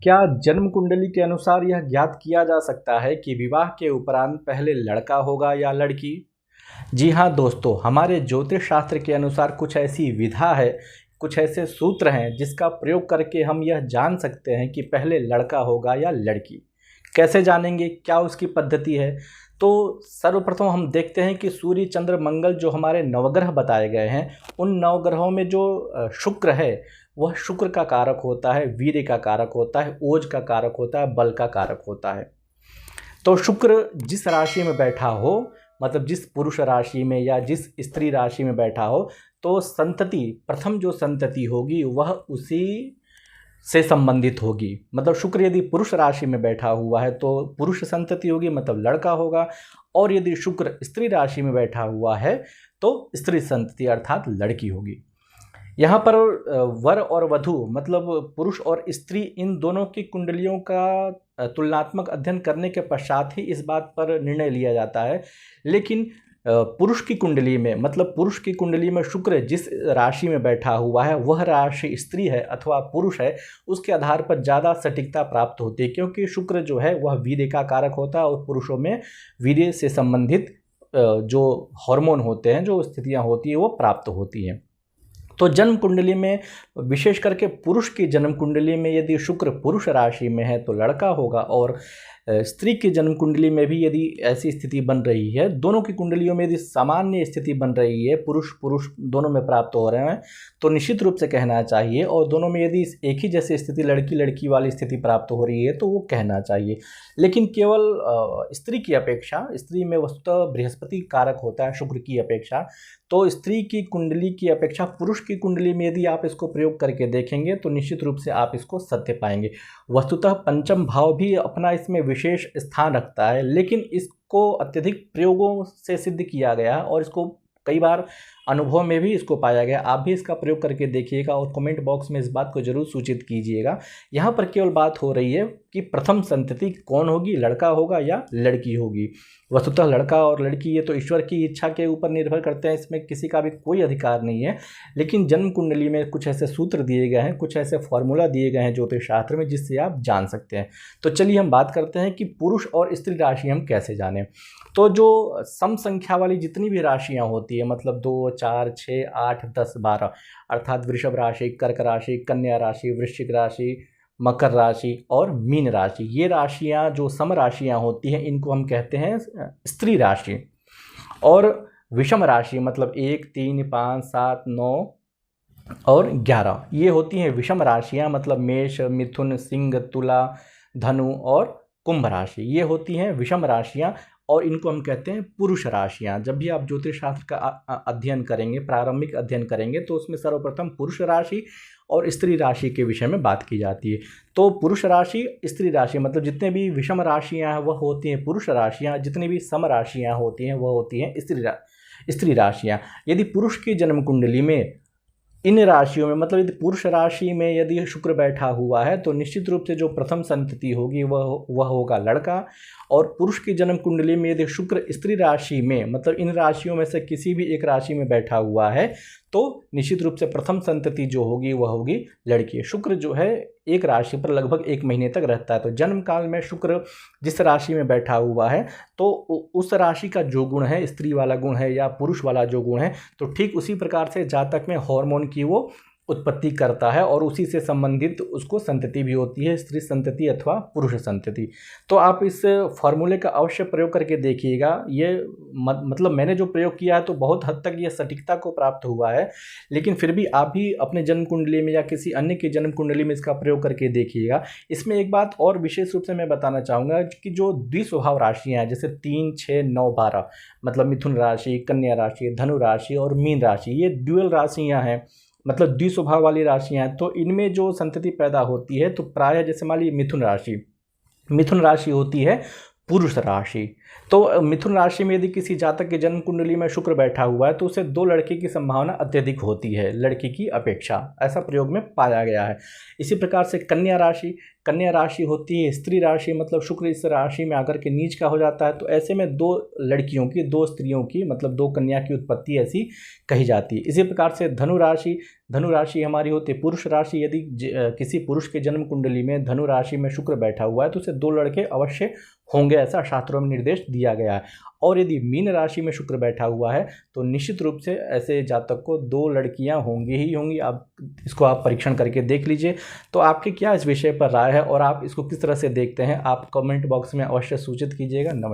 क्या जन्म कुंडली के अनुसार यह ज्ञात किया जा सकता है कि विवाह के उपरांत पहले लड़का होगा या लड़की? जी हाँ दोस्तों, हमारे ज्योतिष शास्त्र के अनुसार कुछ ऐसी विधा है, कुछ ऐसे सूत्र हैं जिसका प्रयोग करके हम यह जान सकते हैं कि पहले लड़का होगा या लड़की। कैसे जानेंगे, क्या उसकी पद्धति है? तो सर्वप्रथम हम देखते हैं कि सूर्य, चंद्र, मंगल जो हमारे नवग्रह बताए गए हैं, उन नवग्रहों में जो शुक्र है, वह शुक्र का कारक होता है, वीर्य का कारक होता है, ओज का कारक होता है, बल का कारक होता है। तो शुक्र जिस राशि में बैठा हो, मतलब जिस पुरुष राशि में या जिस स्त्री राशि में बैठा हो, तो संतति, प्रथम जो संतति होगी वह उसी से संबंधित होगी। मतलब शुक्र यदि पुरुष राशि में बैठा हुआ है तो पुरुष संतति होगी, मतलब लड़का होगा। और यदि शुक्र स्त्री राशि में बैठा हुआ है तो स्त्री संतति अर्थात लड़की होगी। यहाँ पर वर और वधू मतलब पुरुष और स्त्री, इन दोनों की कुंडलियों का तुलनात्मक अध्ययन करने के पश्चात ही इस बात पर निर्णय लिया जाता है। लेकिन पुरुष की कुंडली में, मतलब पुरुष की कुंडली में शुक्र जिस राशि में बैठा हुआ है वह राशि स्त्री है अथवा पुरुष है, उसके आधार पर ज़्यादा सटीकता प्राप्त होती है, क्योंकि शुक्र जो है वह वीर्य का कारक होता है और पुरुषों में वीर्य से संबंधित जो हार्मोन होते हैं, जो स्थितियाँ होती हैं, वो प्राप्त होती हैं। तो जन्म कुंडली में, विशेष करके पुरुष की जन्म कुंडली में यदि शुक्र पुरुष राशि में है तो लड़का होगा, और स्त्री की जन्म कुंडली में भी यदि ऐसी स्थिति बन रही है, दोनों की कुंडलियों में यदि सामान्य स्थिति बन रही है, पुरुष पुरुष दोनों में प्राप्त हो रहे हैं, तो निश्चित रूप से कहना चाहिए, और दोनों में यदि एक ही जैसी स्थिति लड़की लड़की वाली स्थिति प्राप्त हो रही है तो वो कहना चाहिए। लेकिन केवल स्त्री की अपेक्षा, स्त्री में वस्तुतः बृहस्पति कारक होता है शुक्र की अपेक्षा, तो स्त्री की कुंडली की अपेक्षा पुरुष की कुंडली में यदि आप इसको प्रयोग करके देखेंगे तो निश्चित रूप से आप इसको सत्य पाएंगे। वस्तुतः पंचम भाव भी अपना इसमें विशेष स्थान रखता है, लेकिन इसको अत्यधिक प्रयोगों से सिद्ध किया गया और इसको कई बार अनुभव में भी इसको पाया गया। आप भी इसका प्रयोग करके देखिएगा और कमेंट बॉक्स में इस बात को जरूर सूचित कीजिएगा। यहाँ पर केवल बात हो रही है कि प्रथम संतति कौन होगी, लड़का होगा या लड़की होगी। वस्तुतः लड़का और लड़की ये तो ईश्वर की इच्छा के ऊपर निर्भर करते हैं, इसमें किसी का भी कोई अधिकार नहीं है। लेकिन जन्म कुंडली में कुछ ऐसे सूत्र दिए गए हैं, कुछ ऐसे फॉर्मूला दिए गए हैं ज्योतिष शास्त्र में, जिससे आप जान सकते हैं। तो चलिए हम बात करते हैं कि पुरुष और स्त्री राशि हम कैसे जानें। तो जो सम संख्या वाली जितनी भी राशियाँ होती है, मतलब 2, 4, 6, 8, 10, 12, अर्थात वृषभ राशि, कर्क राशि, कन्या राशि, वृश्चिक राशि, मकर राशि और मीन राशि, ये राशियाँ जो सम राशियाँ होती हैं इनको हम कहते हैं स्त्री राशि। और विषम राशि मतलब 1, 3, 5, 7, 9 और 11, ये होती हैं विषम राशियाँ, मतलब मेष, मिथुन, सिंह, तुला, धनु और कुंभ राशि, ये होती हैं विषम राशियाँ, और इनको हम कहते हैं पुरुष राशियाँ। जब भी आप ज्योतिष शास्त्र का अध्ययन करेंगे, प्रारंभिक अध्ययन करेंगे, तो उसमें सर्वप्रथम पुरुष राशि और स्त्री राशि के विषय में बात की जाती है। तो पुरुष राशि, स्त्री राशि, मतलब जितने भी विषम राशियाँ हैं वह होती हैं पुरुष राशियाँ, जितनी भी सम राशियाँ होती हैं वह होती हैं स्त्री राशियाँ। यदि पुरुष की जन्म कुंडली में इन राशियों में, मतलब यदि पुरुष राशि में यदि शुक्र बैठा हुआ है तो निश्चित रूप से जो प्रथम संतति होगी वह होगा लड़का। और पुरुष की जन्म कुंडली में यदि शुक्र स्त्री राशि में, मतलब इन राशियों में से किसी भी एक राशि में बैठा हुआ है तो निश्चित रूप से प्रथम संतति जो होगी वह होगी लड़की। शुक्र जो है एक राशि पर लगभग 1 महीने तक रहता है, तो जन्म काल में शुक्र जिस राशि में बैठा हुआ है तो उस राशि का जो गुण है, स्त्री वाला गुण है या पुरुष वाला जो गुण है, तो ठीक उसी प्रकार से जातक में हार्मोन की वो उत्पत्ति करता है और उसी से संबंधित उसको संतति भी होती है, स्त्री संतति अथवा पुरुष संतति। तो आप इस फॉर्मूले का अवश्य प्रयोग करके देखिएगा। ये मतलब मैंने जो प्रयोग किया है तो बहुत हद तक ये सटीकता को प्राप्त हुआ है, लेकिन फिर भी आप भी अपने जन्म कुंडली में या किसी अन्य की जन्म कुंडली में इसका प्रयोग करके देखिएगा। इसमें एक बात और विशेष रूप से मैं बताना चाहूँगा कि जो द्विस्वभाव राशियाँ हैं, जैसे 3, 6, 9, 12, मतलब मिथुन राशि, कन्या राशि, धनु राशि और मीन राशि, ये ड्यूअल राशियाँ हैं, मतलब द्विस्वभाव वाली राशियाँ हैं। तो इनमें जो संतति पैदा होती है तो प्रायः, जैसे मान लीजिए मिथुन राशि होती है पुरुष राशि। तो मिथुन राशि में यदि किसी जातक के जन्म कुंडली में शुक्र बैठा हुआ है तो उसे 2 लड़के की संभावना अत्यधिक होती है लड़की की अपेक्षा, ऐसा प्रयोग में पाया गया है। इसी प्रकार से कन्या कन्या राशि होती है स्त्री राशि, मतलब शुक्र इस राशि में आकर के नीच का हो जाता है, तो ऐसे में दो लड़कियों की, दो स्त्रियों की, मतलब दो कन्या की उत्पत्ति ऐसी कही जाती है। इसी प्रकार से धनु राशि हमारी होती है पुरुष राशि। यदि किसी पुरुष के जन्म कुंडली में धनु राशि में शुक्र बैठा हुआ है तो उसे दो लड़के अवश्य होंगे, ऐसा शास्त्रों में निर्देश दिया गया है। और यदि मीन राशि में शुक्र बैठा हुआ है तो निश्चित रूप से ऐसे जातक को दो लड़कियां होंगी ही होंगी। आप इसको परीक्षण करके देख लीजिए। तो आपकी क्या इस विषय पर राय है और आप इसको किस तरह से देखते हैं, आप कमेंट बॉक्स में अवश्य सूचित कीजिएगा। नमस्कार।